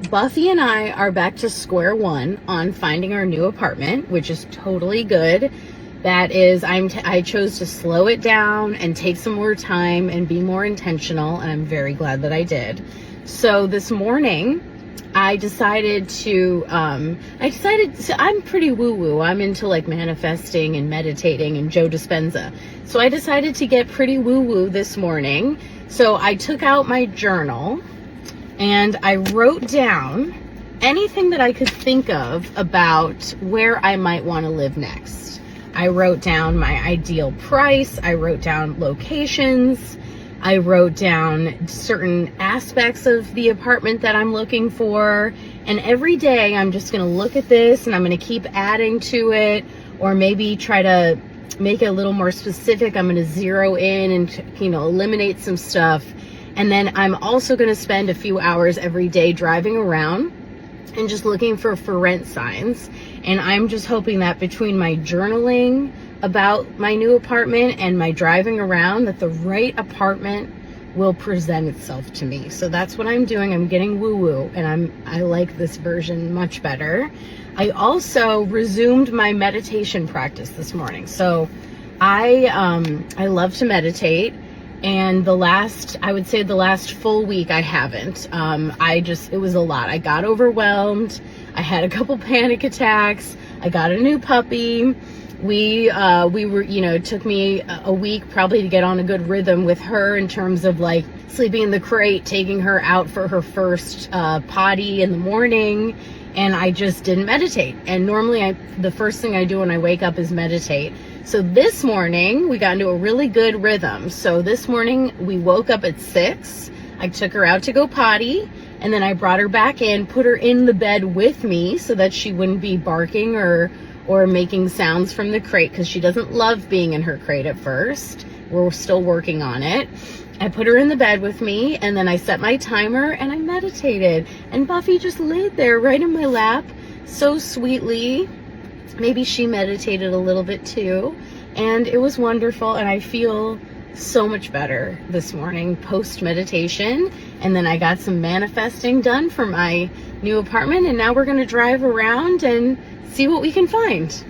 Buffy and I are back to square one on finding our new apartment, which is totally good. That is, I chose to slow it down and take some more time and be more intentional, and I'm very glad that I did. So this morning, I decided I'm pretty woo-woo. I'm into like manifesting and meditating and Joe Dispenza. So I decided to get pretty woo-woo this morning. So I took out my journal and I wrote down anything that I could think of about where I might want to live next. I wrote down my ideal price. I wrote down locations. I wrote down certain aspects of the apartment that I'm looking for. And every day I'm just going to look at this and I'm going to keep adding to it, or maybe try to make it a little more specific. I'm going to zero in and, eliminate some stuff. And then I'm also going to spend a few hours every day driving around and just looking for rent signs. And I'm just hoping that between my journaling about my new apartment and my driving around, that the right apartment will present itself to me. So that's what I'm doing. I'm getting woo-woo, and I like this version much better. I also resumed my meditation practice this morning. So I love to meditate. And I would say the last full week I haven't. It was a lot. I got overwhelmed. I had a couple panic attacks. I got a new puppy. We were, it took me a week probably to get on a good rhythm with her in terms of like sleeping in the crate, taking her out for her first potty in the morning. And I just didn't meditate. And normally the first thing I do when I wake up is meditate. So this morning we got into a really good rhythm. So this morning we woke up at 6. I took her out to go potty, and then I brought her back in, put her in the bed with me so that she wouldn't be barking or making sounds from the crate, because she doesn't love being in her crate at first. We're still working on it. I put her in the bed with me, and then I set my timer and I meditated. And Buffy just laid there right in my lap so sweetly. Maybe she meditated a little bit too. And it was wonderful, and I feel so much better this morning post meditation. And then I got some manifesting done for my new apartment, and now we're going to drive around and see what we can find.